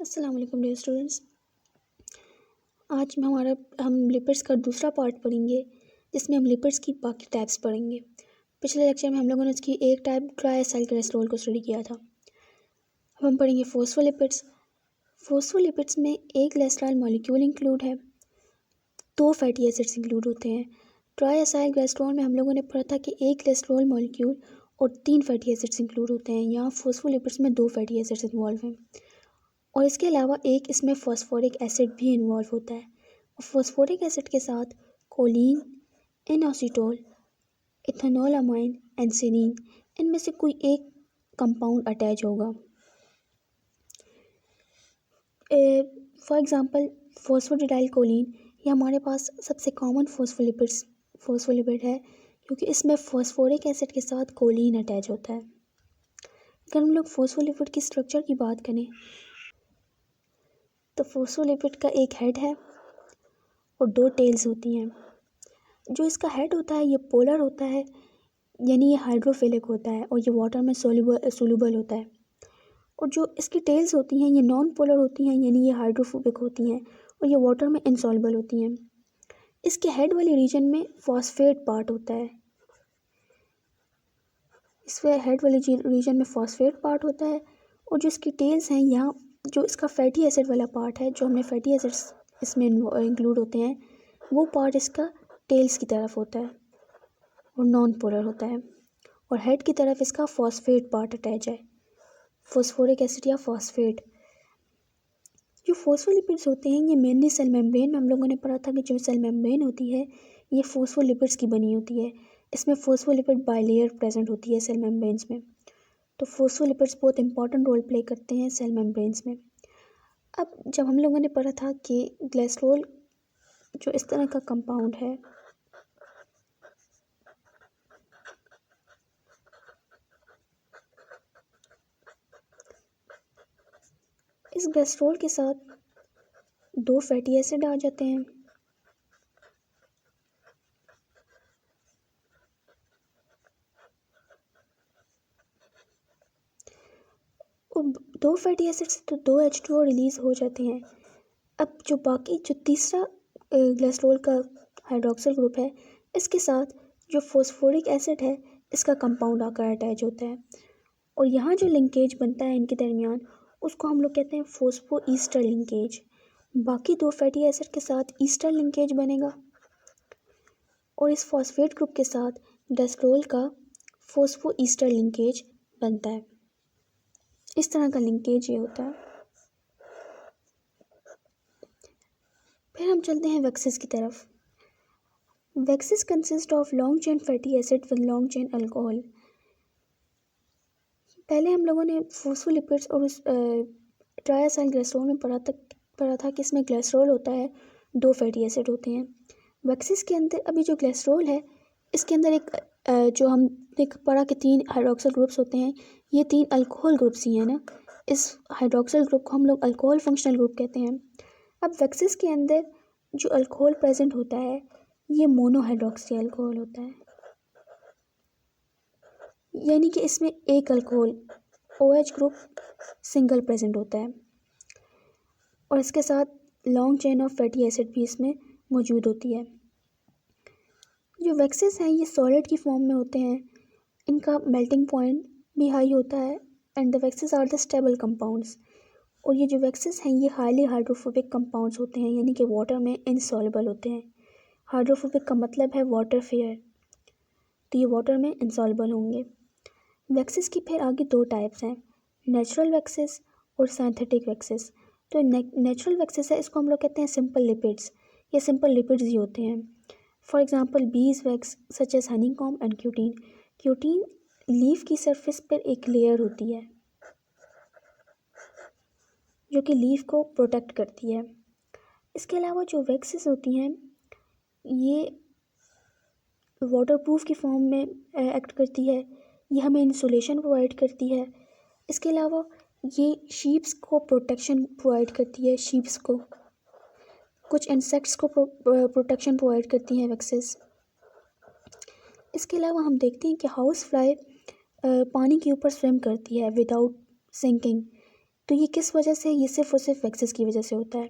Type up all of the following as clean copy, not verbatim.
अस्सलाम वालेकुम dear students. आज हम लिपिड्स का दूसरा पार्ट पढ़ेंगे जिसमें हम लिपिड्स की बाकी टाइप्स पढ़ेंगे। पिछले लेक्चर में हम लोगों ने उसकी एक टाइप ट्राइएसाइल कोलेस्ट्रॉल को स्टडी किया था। अब हम पढ़ेंगे फॉस्फोलिपिड्स। फॉस्फोलिपिड्स में एक कोलेस्ट्रॉल मॉलिक्यूल इंक्लूड है, 2 फैटी एसिड्स इंक्लूड होते हैं। ट्राइएसाइल कोलेस्ट्रॉल में हम लोगों ने पढ़ा था कि एक कोलेस्ट्रॉल मॉलिक्यूल और 3 फैटी एसिड्स इंक्लूड होते हैं। यहाँ फॉस्फोलिपिड्स में 2 फैटी एसिड्स इन्वॉल्व हैं और इसके अलावा एक इसमें फॉस्फोरिक एसिड भी इन्वॉल्व होता है। और फॉस्फोरिक एसिड के साथ कोलिन, इनोसिटोल, इथेनोलामाइन एंड सेरीन, इनमें से कोई एक कंपाउंड अटैच होगा। फॉर एग्जांपल फॉस्फोडिडाइल कोलिन, ये हमारे पास सबसे कॉमन फॉस्फोलिपिड है क्योंकि इसमें फॉस्फोरिक एसिड के साथ कोलिन अटैच होता है। अगर हम लोग फॉस्फोलिपिड की स्ट्रक्चर की बात करें तो फॉस्फोलिपिड का एक हेड है और 2 टेल्स होती हैं। जो इसका हेड होता है ये पोलर होता है, यानी ये हाइड्रोफिलिक होता है और ये वाटर में सोल्यूबल होता है। और जो इसकी टेल्स होती हैं ये नॉन पोलर होती हैं, यानी ये हाइड्रोफोबिक होती हैं और ये वाटर में इनसॉल्युबल होती हैं। इसके हेड वाले रीजन में फॉस्फेट पार्ट होता है। इसके हेड वाले रीजन में फॉस्फेट पार्ट होता है और जो इसकी टेल्स हैं, यहाँ जो इसका फैटी एसिड वाला पार्ट है, जो हमने फैटी एसिड्स इसमें इंक्लूड होते हैं, वो पार्ट इसका टेल्स की तरफ होता है और नॉन पोलर होता है। और हेड की तरफ इसका फॉस्फेट पार्ट अटैच है, फॉस्फोरिक एसिड या फॉस्फेट। जो फॉस्फोलिपिड्स होते हैं ये मेनली सेल मेम्ब्रेन में हम लोगों ने पढ़ा था कि जो सेल मेम्ब्रेन होती है ये फॉस्फोलिपिड्स की बनी होती है। इसमें फॉस्फोलिपिड बाइलेयर प्रेजेंट होती है सेल मेम्ब्रेन्स में। तो फॉस्फोलिपिड्स बहुत इंपॉर्टेंट रोल प्ले करते हैं सेल मेम्ब्रेन्स में। अब जब हम लोगों ने पढ़ा था कि कोलेस्ट्रॉल जो इस तरह का कंपाउंड है, इस कोलेस्ट्रॉल के साथ 2 फैटी एसिड आ जाते हैं और 2 फैटी एसिड से तो 2 H2O रिलीज़ हो जाते हैं। अब जो तीसरा कोलेस्ट्रॉल का हाइड्रोक्सिल ग्रुप है, इसके साथ जो फॉस्फोरिक एसिड है इसका कंपाउंड आकर अटैच होता है और यहाँ जो लिंकेज बनता है इनके दरमियान उसको हम लोग कहते हैं फॉस्फो ईस्टर लिंकेज। बाकी 2 फैटी एसिड के साथ ईस्टर लिंकेज बनेगा और इस फॉस्फेट ग्रुप के साथ कोलेस्ट्रॉल का फॉस्फो ईस्टर लिंकेज बनता है। इस तरह का लिंकेज ये होता है। फिर हम चलते हैं वैक्सेस की तरफ। Waxes consist of long chain fatty acid with long chain alcohol. पहले हम लोगों ने फॉस्फोलिपिड्स और उस ट्राइएसाइल कोलेस्ट्रॉल में पढ़ा था कि इसमें कोलेस्ट्रॉल होता है, 2 फैटी एसिड होते हैं। वैक्सेस के अंदर अभी जो कोलेस्ट्रॉल है इसके अंदर एक जो हम पढ़ा कि 3 हाइड्रोक्सिल ग्रुप्स होते हैं, ये 3 अल्कोहल ग्रुप्स ही हैं ना। इस हाइड्रोक्सिल ग्रुप को हम लोग अल्कोहल फंक्शनल ग्रुप कहते हैं। अब वैक्सेस के अंदर जो अल्कोहल प्रेजेंट होता है ये मोनोहाइड्रोक्सी अल्कोहल होता है, यानी कि इसमें एक alcohol OH group single present होता है और इसके साथ long chain of fatty acid भी इसमें मौजूद होती है। जो वैक्सेस हैं ये सॉलिड की फॉर्म में होते हैं, इनका मेल्टिंग पॉइंट भी हाई होता है and the waxes are the stable compounds. और ये जो वैक्सेस हैं ये हाईली हाइड्रोफोबिक कंपाउंड्स होते हैं, यानी कि वाटर में इनसॉल्युबल होते हैं। हाइड्रोफोबिक का मतलब है वाटर फेयर, तो ये वाटर में इनसॉल्युबल होंगे। वैक्सेस की फिर आगे 2 टाइप्स हैं, नेचुरल वैक्सेस और सिंथेटिक वैक्सेस। तो नेचुरल वैक्सेस है, इसको हम लोग कहते हैं सिंपल लिपिड्स। ये सिंपल लिपिड्स ही होते हैं। For example beeswax such as honeycomb and cutin. Cutin leaf की सरफेस पर एक लेयर होती है जो कि लीफ को प्रोटेक्ट करती है। इसके अलावा जो वैक्सेस होती हैं ये वाटरप्रूफ की फॉर्म में एक्ट करती है, ये हमें इंसुलेशन प्रोवाइड करती है। इसके अलावा ये शीप्स को प्रोटेक्शन प्रोवाइड करती है, शीप्स को, कुछ इंसेक्ट्स को प्रोटेक्शन प्रोवाइड करती हैं वैक्सेस। इसके अलावा हम देखते हैं कि हाउस फ्लाई पानी के ऊपर स्विम करती है विदाउट सिंकिंग, तो ये किस वजह से, ये सिर्फ और सिर्फ वैक्सेस की वजह से होता है।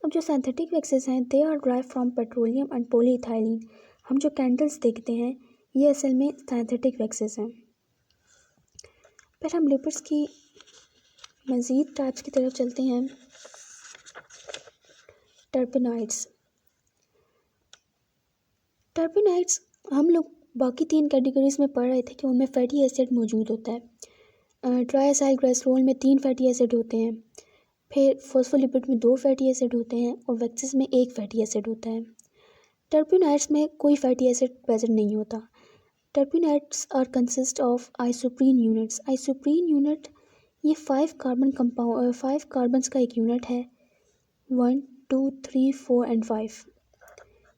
अब जो सिंथेटिक वैक्सेस हैं they are drive from petroleum and polyethylene. हम जो कैंडल्स देखते हैं ये असल में सिंथेटिक वैक्सेस हैं। फिर हम लिपिड्स की मज़ीद टाइप्स की तरफ चलते हैं। टर्पेनाइड्स। टर्पेनाइड्स हम लोग बाकी 3 कैटेगरीज में पढ़ रहे थे कि उनमें फैटी एसिड मौजूद होता है। ट्राइएसाइलग्लिसरॉल में 3 फैटी एसिड होते हैं, फिर फॉस्फोलिपिड में 2 फैटी एसिड होते हैं और वैक्सेस में 1 फैटी एसिड होता है। टर्पेनाइड्स में कोई फैटी एसिड प्रेजेंट नहीं होता। Terpenoids are consist of isoprene units. Isoprene unit ये 5 कार्बन्स का एक यूनिट है, 1 2 3 4 एंड 5।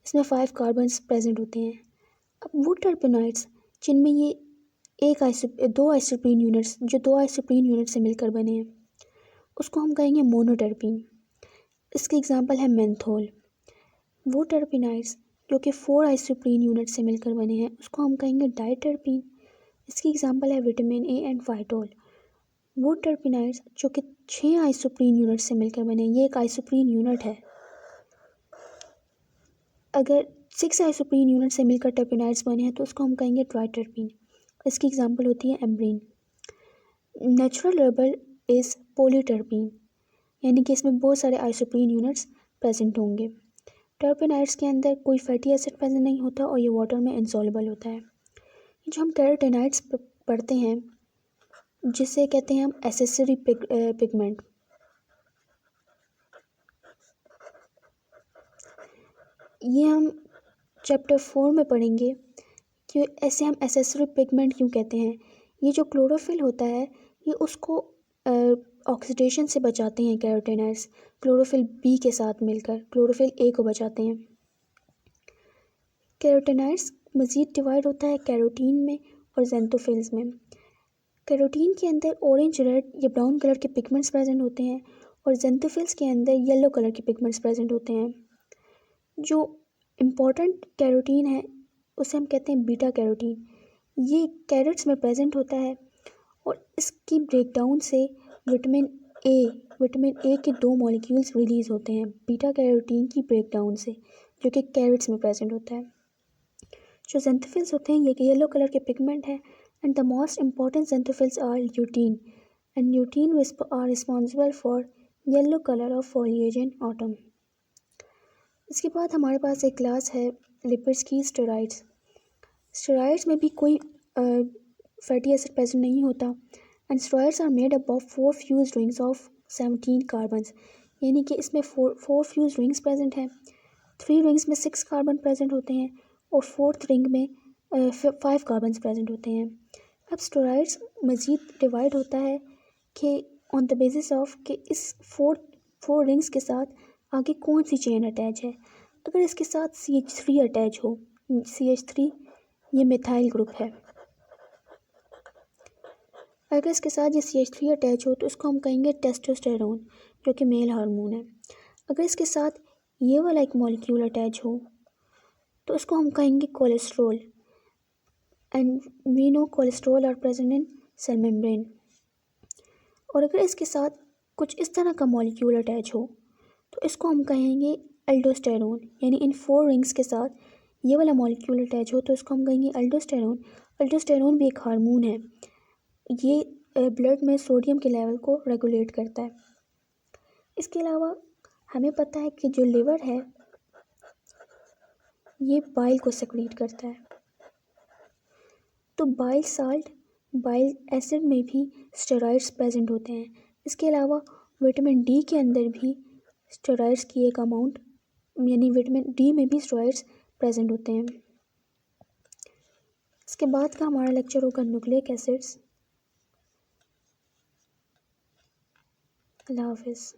इसमें 5 कार्बन्स प्रेजेंट होते हैं। अब वो टर्पेनाइड्स जिनमें ये दो आइसोप्रीन यूनिट्स, जो 2 आइसोप्रीन यूनिट से मिलकर बने हैं, उसको हम कहेंगे मोनोटर्पीन। इसके एग्जांपल है मेंथोल। वो टर्पेनाइड्स जो कि 4 आइसोप्रीन यूनिट से मिलकर बने हैं उसको हम कहेंगे डाइटर्पीन। इसकी एग्जांपल है विटामिन ए एंड फाइटोल। वो टर्पेनाइड्स जो कि 6 आइसोप्रीन यूनिट से मिलकर बने हैं, ये एक आइसोप्रीन यूनिट है। अगर 6 आइसोप्रीन यूनिट से मिलकर टर्पेनाइड्स बने हैं तो उसको हम कहेंगे ट्राइटर्पीन। इसकी एग्जांपल होती है एम्ब्रीन। नेचुरल रबर इज़ पॉलीटर्पीन, यानी कि इसमें बहुत सारे आइसोप्रीन यूनिट्स प्रेजेंट होंगे। टर्पेनाइड्स के अंदर कोई फैटी एसिड प्रेजेंट नहीं होता और ये वाटर में इनसॉल्युबल होता है। जो हम कैरोटेनॉइड्स पढ़ते हैं जिसे कहते हैं हम एसेसरी पिगमेंट। ये हम चैप्टर 4 में पढ़ेंगे कि ऐसे हम एसेसरी पिगमेंट क्यों कहते हैं। ये जो क्लोरोफिल होता है ये उसको ऑक्सीडेशन से बचाते हैं कैरोटेनॉइड्स, क्लोरोफिल बी के साथ मिलकर क्लोरोफिल ए को बचाते हैं। कैरोटेनॉइड्स मज़ीद डिवाइड होता है कैरोटीन में और जेंथोफिल्स में। कैरोटीन के अंदर ऑरेंज, रेड या ब्राउन कलर के पिगमेंट्स प्रेजेंट होते हैं और जेंथोफिल्स के अंदर येलो कलर के पिगमेंट्स प्रेजेंट होते हैं। जो इम्पॉर्टेंट कैरोटीन है उसे हम कहते हैं बीटा कैरोटीन। ये कैरेट्स में प्रेजेंट होता है और इसकी ब्रेकडाउन से विटामिन ए के 2 मॉलिक्यूल्स रिलीज़ होते हैं बीटा कैरोटीन की ब्रेकडाउन से, जो कि कैरेट्स में प्रेजेंट होता है। जो जेंथोफिल्स होते हैं ये येलो कलर के पिगमेंट हैं and the most important xanthophylls are lutein and lutein are responsible for yellow colour of foliage in autumn. इसके बाद हमारे पास एक क्लास है लिपिड्स की, स्टेरॉइड्स। स्टेरॉइड्स में भी कोई फैटी एसिड प्रेजेंट नहीं होता and steroids are made up of 4 fuse rings of 17 carbons, यानी कि इसमें 4 फ्यूज रिंग्स प्रेजेंट हैं। 3 रिंग्स में 6 कार्बन प्रेजेंट होते हैं और 4th रिंग में 5 कार्बन्स प्रेजेंट होते हैं। अब स्टेरॉइड्स मज़ीद डिवाइड होता है कि ऑन द बेसिस ऑफ कि इस 4 रिंग्स के साथ आगे कौन सी चेन अटैच है। अगर इसके साथ CH3 अटैच हो, CH3 ये मिथाइल ग्रुप है, अगर इसके साथ ये CH3 अटैच हो तो इसको हम कहेंगे टेस्टोस्टेरोन, जो कि मेल हार्मोन है। अगर इसके साथ ये वाला एक मॉलिक्यूल अटैच हो तो इसको हम कहेंगे cholesterol and we know cholesterol are present in cell membrane. और अगर इसके साथ कुछ इस तरह का मॉलिक्यूल अटैच हो तो इसको हम कहेंगे एल्डोस्टेरोन, यानी इन 4 रिंग्स के साथ ये वाला मॉलिक्यूल अटैच हो तो इसको हम कहेंगे एल्डोस्टेरोन। एल्डोस्टेरोन भी एक हार्मोन है, ये ब्लड में सोडियम के लेवल को रेगुलेट करता है। इसके अलावा हमें पता है कि जो लिवर है ये बाइल को सेक्रीट करता है, तो बाइल साल्ट, बाइल एसिड में भी स्टेरॉइड्स प्रेजेंट होते हैं। इसके अलावा विटामिन डी के अंदर भी स्टेरॉइड्स की एक अमाउंट, यानी विटामिन डी में भी स्टेरॉइड्स प्रेजेंट होते हैं। इसके बाद का हमारा लेक्चर होगा न्यूक्लिक एसिड्स। अल्लाह हाफिज़।